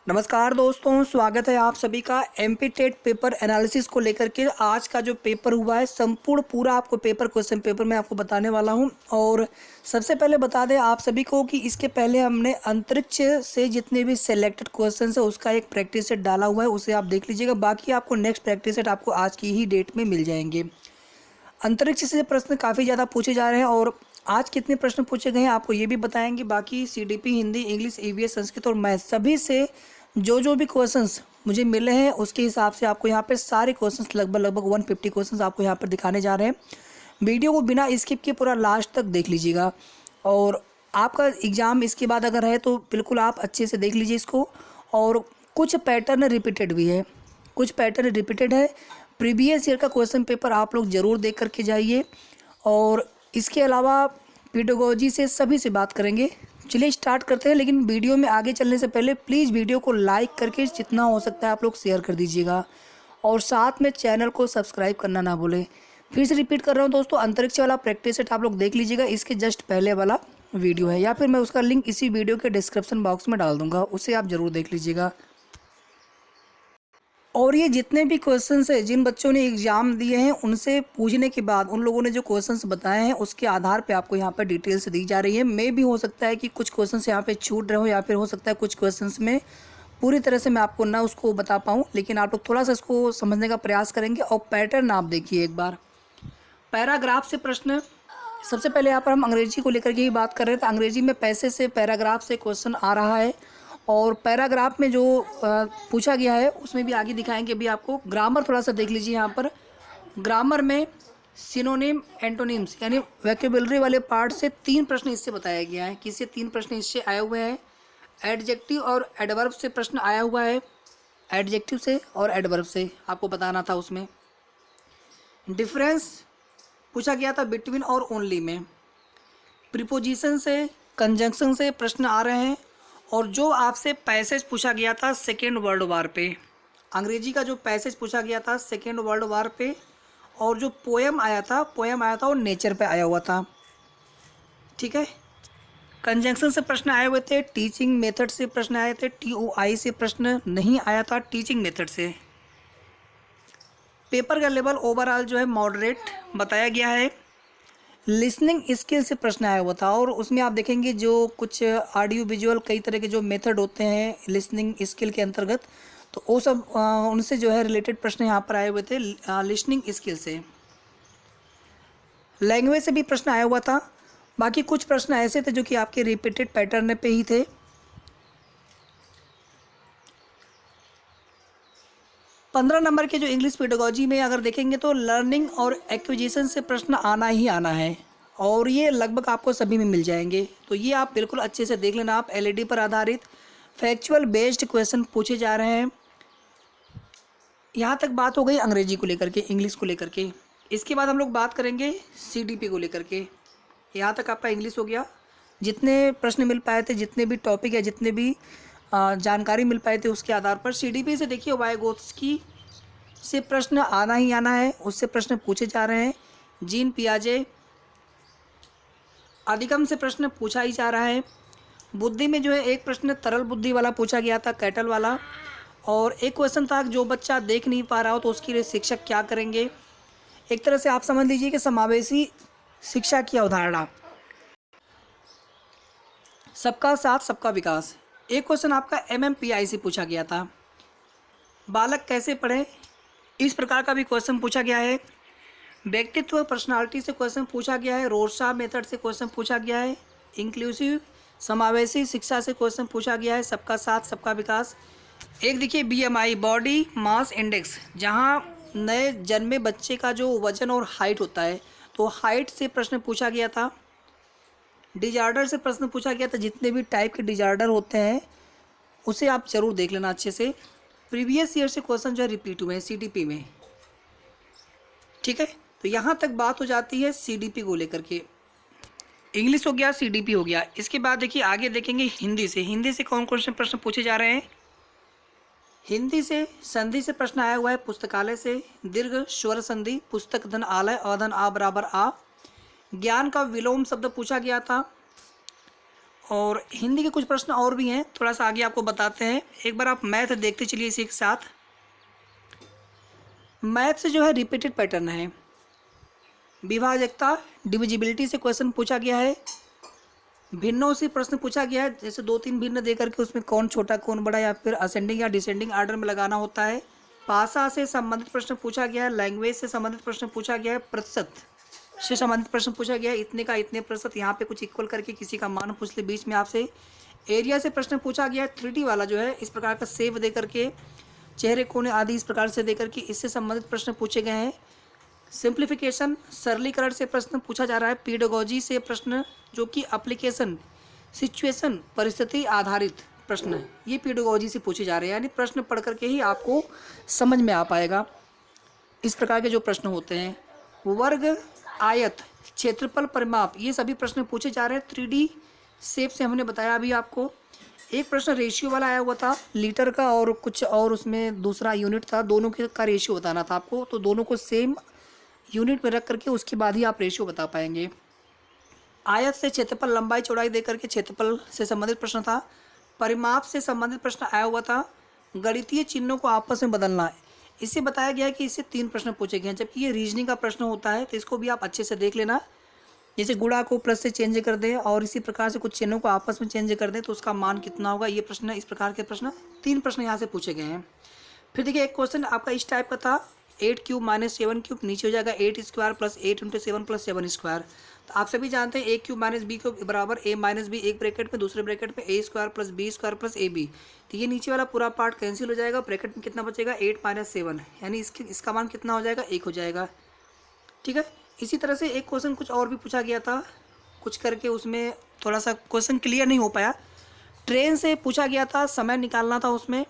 नमस्कार दोस्तों, स्वागत है आप सभी का एमपी टेट पेपर एनालिसिस को लेकर के। आज का जो पेपर हुआ है संपूर्ण पूरा आपको पेपर क्वेश्चन पेपर मैं आपको बताने वाला हूं। और सबसे पहले बता दें आप सभी को कि इसके पहले हमने अंतरिक्ष से जितने भी सिलेक्टेड क्वेश्चन है उसका एक प्रैक्टिस सेट डाला हुआ है, उसे आप देख लीजिएगा। बाकी आपको नेक्स्ट प्रैक्टिस सेट आपको आज की ही डेट में मिल जाएंगे। अंतरिक्ष से प्रश्न काफ़ी ज़्यादा पूछे जा रहे हैं और आज कितने प्रश्न पूछे गए हैं आपको ये भी बताएंगे। बाकी CDP, Hindi, English, EVS, Sanskrit और मैथ सभी से जो भी क्वेश्चंस मुझे मिले हैं उसके हिसाब से आपको यहाँ पे सारे क्वेश्चंस लगभग 150 क्वेश्चंस आपको यहाँ पर दिखाने जा रहे हैं। वीडियो को बिना स्किप किए पूरा लास्ट तक देख लीजिएगा। और आपका एग्ज़ाम इसके बाद अगर है तो बिल्कुल आप अच्छे से देख लीजिए इसको। और कुछ पैटर्न रिपीटेड भी है, कुछ पैटर्न रिपीटेड है। प्रीवियस ईयर का क्वेश्चन पेपर आप लोग ज़रूर देख करके जाइए। और इसके अलावा पेडागोजी से सभी से बात करेंगे। चलिए स्टार्ट करते हैं, लेकिन वीडियो में आगे चलने से पहले प्लीज़ वीडियो को लाइक करके जितना हो सकता है आप लोग शेयर कर दीजिएगा और साथ में चैनल को सब्सक्राइब करना ना भूलें। फिर से रिपीट कर रहा हूँ दोस्तों, अंतरिक्ष वाला प्रैक्टिस सेट आप लोग देख लीजिएगा, इसके जस्ट पहले वाला वीडियो है, या फिर मैं उसका लिंक इसी वीडियो के डिस्क्रिप्शन बॉक्स में डाल दूँगा, उसे आप ज़रूर देख लीजिएगा। और ये जितने भी क्वेश्चंस है जिन बच्चों ने एग्ज़ाम दिए हैं उनसे पूछने के बाद उन लोगों ने जो क्वेश्चंस बताए हैं उसके आधार पे आपको यहाँ पर डिटेल्स दी जा रही है। मे भी हो सकता है कि कुछ क्वेश्चंस यहाँ पे छूट रहे हो, या फिर हो सकता है कुछ क्वेश्चंस में पूरी तरह से मैं आपको ना उसको बता पाऊँ, लेकिन आप लोग थोड़ा सा इसको समझने का प्रयास करेंगे। और पैटर्न आप देखिए एक बार। पैराग्राफ से प्रश्न, सबसे पहले यहाँ पर हम अंग्रेजी को लेकर के ही बात कर रहे थे। अंग्रेजी में पैसे से पैराग्राफ से क्वेश्चन आ रहा है और पैराग्राफ में जो पूछा गया है उसमें भी आगे दिखाएंगे अभी आपको। ग्रामर थोड़ा सा देख लीजिए यहाँ पर। ग्रामर में सिनोनिम, एंटोनिम्स यानी वोकैबुलरी वाले पार्ट से 3 प्रश्न इससे बताया गया है। किससे 3 प्रश्न इससे आए हुए हैं? एडजेक्टिव और एडवर्ब से प्रश्न आया हुआ है। एडजेक्टिव से और एडवर्ब से आपको बताना था उसमें। डिफरेंस पूछा गया था बिटवीन और ओनली में। प्रीपोजिशन से, कंजंक्शन से प्रश्न आ रहे हैं। और जो आपसे पैसेज पूछा गया था सेकेंड वर्ल्ड वार पे, अंग्रेजी का जो पैसेज पूछा गया था सेकेंड वर्ल्ड वार पे, और जो पोएम आया था वो नेचर पे आया हुआ था। ठीक है। कंजंक्शन से प्रश्न आए हुए थे, टीचिंग मेथड से प्रश्न आए थे, TOI से प्रश्न नहीं आया था टीचिंग मेथड से। पेपर का लेवल ओवरऑल जो है मॉडरेट बताया गया है। लिसनिंग स्किल से प्रश्न आया हुआ था और उसमें आप देखेंगे जो कुछ ऑडियो विजुअल कई तरह के जो मेथड होते हैं लिसनिंग स्किल के अंतर्गत, तो वो सब उनसे जो है रिलेटेड प्रश्न यहाँ पर आए हुए थे लिसनिंग स्किल से। लैंग्वेज से भी प्रश्न आया हुआ था। बाकी कुछ प्रश्न ऐसे थे जो कि आपके रिपीटेड पैटर्न पे ही थे। 15 नंबर के जो इंग्लिश पेडागोजी में अगर देखेंगे तो लर्निंग और एक्विजिशन से प्रश्न आना ही आना है और ये लगभग आपको सभी में मिल जाएंगे। तो ये आप बिल्कुल अच्छे से देख लेना। आप एलईडी पर आधारित फैक्चुअल बेस्ड क्वेश्चन पूछे जा रहे हैं। यहाँ तक बात हो गई अंग्रेजी को लेकर के, इंग्लिश को लेकर के। इसके बाद हम लोग बात करेंगे सीडीपी को लेकर के। यहाँ तक आपका इंग्लिश हो गया। जितने प्रश्न मिल पाए थे, जितने भी टॉपिक या जितने भी जानकारी मिल पाए थे उसके आधार पर। सीडीपी से देखिए वाइगोत्स्की से प्रश्न आना ही आना है, उससे प्रश्न पूछे जा रहे हैं। जीन पियाजे, अधिगम से प्रश्न पूछा ही जा रहा है। बुद्धि में जो है एक प्रश्न तरल बुद्धि वाला पूछा गया था, कैटल वाला। और एक क्वेश्चन था जो बच्चा देख नहीं पा रहा हो तो उसके लिए शिक्षक क्या करेंगे। एक तरह से आप समझ लीजिए कि समावेशी शिक्षा की अवधारणा, सबका साथ सबका विकास। एक क्वेश्चन आपका MMPI से पूछा गया था, बालक कैसे पढ़े, इस प्रकार का भी क्वेश्चन पूछा गया है। व्यक्तित्व पर्सनालिटी से क्वेश्चन पूछा गया है। रोरशाह मेथड से क्वेश्चन पूछा गया है। इंक्लूसिव समावेशी शिक्षा से क्वेश्चन पूछा गया है। सबका साथ सबका विकास। एक देखिए BMI, बॉडी मास इंडेक्स, जहाँ नए जन्मे बच्चे का जो वजन और हाइट होता है तो हाइट से प्रश्न पूछा गया था। डिजार्डर से प्रश्न पूछा गया था, जितने भी टाइप के डिजार्डर होते हैं उसे आप जरूर देख लेना अच्छे से। प्रीवियस ईयर से क्वेश्चन जो है रिपीट हुए हैं CDP में। ठीक है, तो यहाँ तक बात हो जाती है CDP को लेकर के। इंग्लिश हो गया, CDP हो गया। इसके बाद देखिए आगे देखेंगे हिंदी से। हिंदी से कौन कौन से प्रश्न पूछे जा रहे हैं? हिंदी से संधि से प्रश्न आया हुआ है, पुस्तकालय से। दीर्घ स्वर संधि, पुस्तक धन आलय, अधन आ बराबर आ। ज्ञान का विलोम शब्द पूछा गया था। और हिंदी के कुछ प्रश्न और भी हैं, थोड़ा सा आगे आपको बताते हैं। एक बार आप मैथ देखते चलिए इसी के साथ। मैथ से जो है रिपीटेड पैटर्न है, विभाजकता डिविजिबिलिटी से क्वेश्चन पूछा गया है, भिन्नों से प्रश्न पूछा गया है, जैसे 2-3 भिन्न देकर के उसमें कौन छोटा कौन बड़ा या फिर असेंडिंग या डिसेंडिंग आर्डर में लगाना होता है। भाषा से संबंधित प्रश्न पूछा गया है, लैंग्वेज से संबंधित प्रश्न पूछा गया है, प्रतिशत से संबंधित प्रश्न पूछा गया है, इतने का इतने प्रतिशत, यहाँ पे कुछ इक्वल करके किसी का मान पूछ ले बीच में आपसे। एरिया से प्रश्न पूछा गया है, 3D वाला जो है इस प्रकार का सेव दे करके, चेहरे कोने आदि इस प्रकार से दे करके इससे संबंधित प्रश्न पूछे गए हैं। सिंप्लीफिकेशन सरलीकरण से प्रश्न पूछा जा रहा है। पीडागोजी से प्रश्न जो कि एप्लीकेशन सिचुएशन परिस्थिति आधारित प्रश्न है, ये पीडागोजी से पूछे जा रहे हैं, यानी प्रश्न पढ़ करके ही आपको समझ में आ पाएगा इस प्रकार के जो प्रश्न होते हैं। वर्ग आयत क्षेत्रफल परिमाप ये सभी प्रश्न पूछे जा रहे हैं 3D शेप से। हमने बताया अभी आपको। एक प्रश्न रेशियो वाला आया हुआ था लीटर का, और कुछ और उसमें दूसरा यूनिट था, दोनों के का रेशियो बताना था आपको, तो दोनों को सेम यूनिट में रख करके उसके बाद ही आप रेशियो बता पाएंगे। आयत से क्षेत्रफल लंबाई चौड़ाई दे करके क्षेत्रफल से संबंधित प्रश्न था। परिमाप से संबंधित प्रश्न आया हुआ था। गणितीय चिन्हों को आपस में बदलना, इससे बताया गया है कि इससे 3 प्रश्न पूछे गए हैं, जबकि ये रीजनिंग का प्रश्न होता है, तो इसको भी आप अच्छे से देख लेना। जैसे गुणा को प्लस से चेंज कर दें और इसी प्रकार से कुछ चिन्हों को आपस में चेंज कर दें तो उसका मान कितना होगा, ये प्रश्न, इस प्रकार के प्रश्न 3 प्रश्न यहाँ से पूछे गए हैं। फिर देखिए एक क्वेश्चन आपका इस टाइप का था, 8 क्यूब माइनस 7 क्यूब, नीचे हो जाएगा 8 square plus 8 into 7 plus 7 square. तो आप सभी जानते हैं a cube minus B cube बराबर a माइनस बी, एक ब्रैकेट में, दूसरे ब्रैकेट में a square plus b square plus ab। तो ये नीचे वाला पूरा पार्ट कैंसिल हो जाएगा, ब्रैकेट में कितना बचेगा 8 माइनस 7, यानी इसका मान कितना हो जाएगा 1 हो जाएगा। ठीक है। इसी तरह से एक क्वेश्चन कुछ और भी पूछा गया था, कुछ करके उसमें थोड़ा सा क्वेश्चन क्लियर नहीं हो पाया। ट्रेन से पूछा गया था, समय निकालना था उसमें।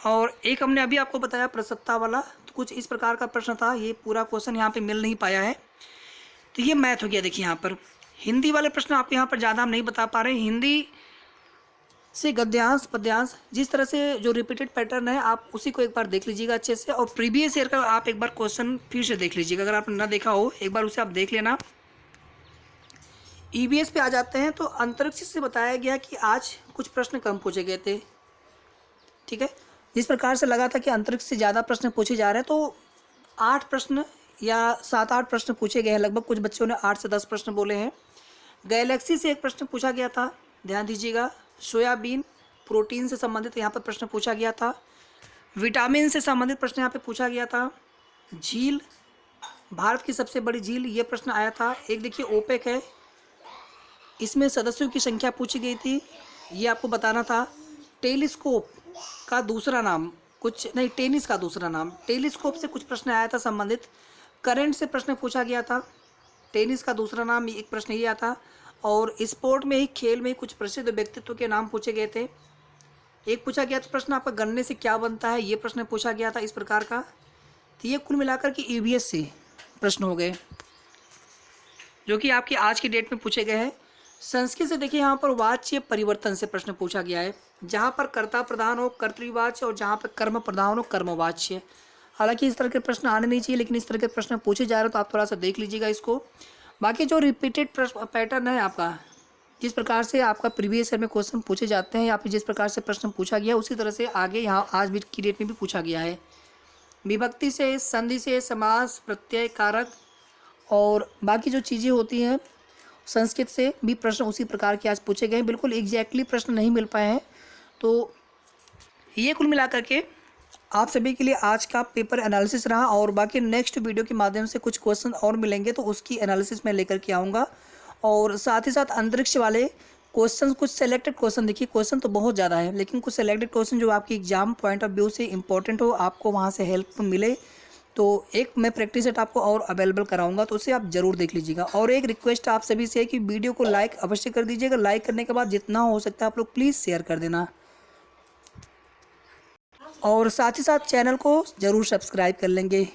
और एक हमने अभी आपको बताया प्रसन्नता वाला, तो कुछ इस प्रकार का प्रश्न था। ये पूरा क्वेश्चन यहाँ पे मिल नहीं पाया है, तो ये मैथ हो गया। देखिए यहाँ पर हिंदी वाले प्रश्न आपको यहाँ पर ज़्यादा हम नहीं बता पा रहे हैं। हिंदी से गद्यांश पद्यांश जिस तरह से जो रिपीटेड पैटर्न है आप उसी को एक बार देख लीजिएगा अच्छे से, और प्रीवियस ईयर का आप एक बार क्वेश्चन फिर से देख लीजिएगा, अगर आपने ना देखा हो एक बार उसे आप देख लेना। EVS पे आ जाते हैं, तो अंतरिक्ष से बताया गया कि आज कुछ प्रश्न कम पूछे गए थे। ठीक है। जिस प्रकार से लगा था कि अंतरिक्ष से ज़्यादा प्रश्न पूछे जा रहे हैं, तो 8 प्रश्न या 7-8 प्रश्न पूछे गए हैं लगभग, कुछ बच्चों ने 8 से 10 प्रश्न बोले हैं। गैलेक्सी से एक प्रश्न पूछा गया था, ध्यान दीजिएगा। सोयाबीन प्रोटीन से संबंधित यहाँ पर प्रश्न पूछा गया था। विटामिन से संबंधित प्रश्न यहाँ पे पूछा गया था। झील, भारत की सबसे बड़ी झील, ये प्रश्न आया था। एक देखिए ओपेक है, इसमें सदस्यों की संख्या पूछी गई थी, ये आपको बताना था। टेलीस्कोप का दूसरा नाम, कुछ नहीं, टेनिस का दूसरा नाम, टेलीस्कोप से कुछ प्रश्न आया था संबंधित। करंट से प्रश्न पूछा गया था, टेनिस का दूसरा नाम, एक प्रश्न ये आया था। और स्पोर्ट में ही, खेल में ही कुछ प्रसिद्ध व्यक्तित्व के नाम पूछे गए थे। एक पूछा गया था प्रश्न आपका गन्ने से क्या बनता है, ये प्रश्न पूछा गया था इस प्रकार का। तो ये कुल मिलाकर के EVS से प्रश्न हो गए जो कि आपकी आज की डेट में पूछे गए हैं। संस्कृत से देखिए यहाँ पर वाच्य परिवर्तन से प्रश्न पूछा गया है, जहाँ पर कर्ता प्रधान हो कर्तृवाच्य और जहाँ पर कर्म प्रधान हो कर्मवाच्य। हालांकि इस तरह के प्रश्न आने नहीं चाहिए, लेकिन इस तरह के प्रश्न पूछे जा रहे हैं तो आप थोड़ा सा देख लीजिएगा इसको। बाकी जो रिपीटेड पैटर्न है आपका, जिस प्रकार से आपका प्रीवियस ईयर में क्वेश्चन पूछे जाते हैं या फिर जिस प्रकार से प्रश्न पूछा गया उसी तरह से आगे यहाँ आज भी की डेट में भी पूछा गया है। विभक्ति से, संधि से, समास, प्रत्यय, कारक और बाकी जो चीज़ें होती हैं संस्कृत से भी प्रश्न उसी प्रकार के आज पूछे गए हैं। बिल्कुल एग्जैक्टली प्रश्न नहीं मिल पाए हैं। तो ये कुल मिलाकर के आप सभी के लिए आज का पेपर एनालिसिस रहा, और बाकी नेक्स्ट वीडियो के माध्यम से कुछ क्वेश्चन और मिलेंगे तो उसकी एनालिसिस मैं लेकर के आऊँगा। और साथ ही साथ अंतरिक्ष वाले क्वेश्चन, कुछ सेलेक्टेड क्वेश्चन, देखिए क्वेश्चन तो बहुत ज़्यादा है, लेकिन कुछ सेलेक्टेड क्वेश्चन जो आपकी एग्जाम पॉइंट ऑफ व्यू से इंपॉर्टेंट हो, आपको वहाँ से हेल्प मिले, तो एक मैं प्रैक्टिस सेट आपको और अवेलेबल कराऊंगा, तो उसे आप ज़रूर देख लीजिएगा। और एक रिक्वेस्ट आप सभी से है कि वीडियो को लाइक अवश्य कर दीजिएगा। लाइक करने के बाद जितना हो सकता है आप लोग प्लीज़ शेयर कर देना, और साथ ही साथ चैनल को ज़रूर सब्सक्राइब कर लेंगे।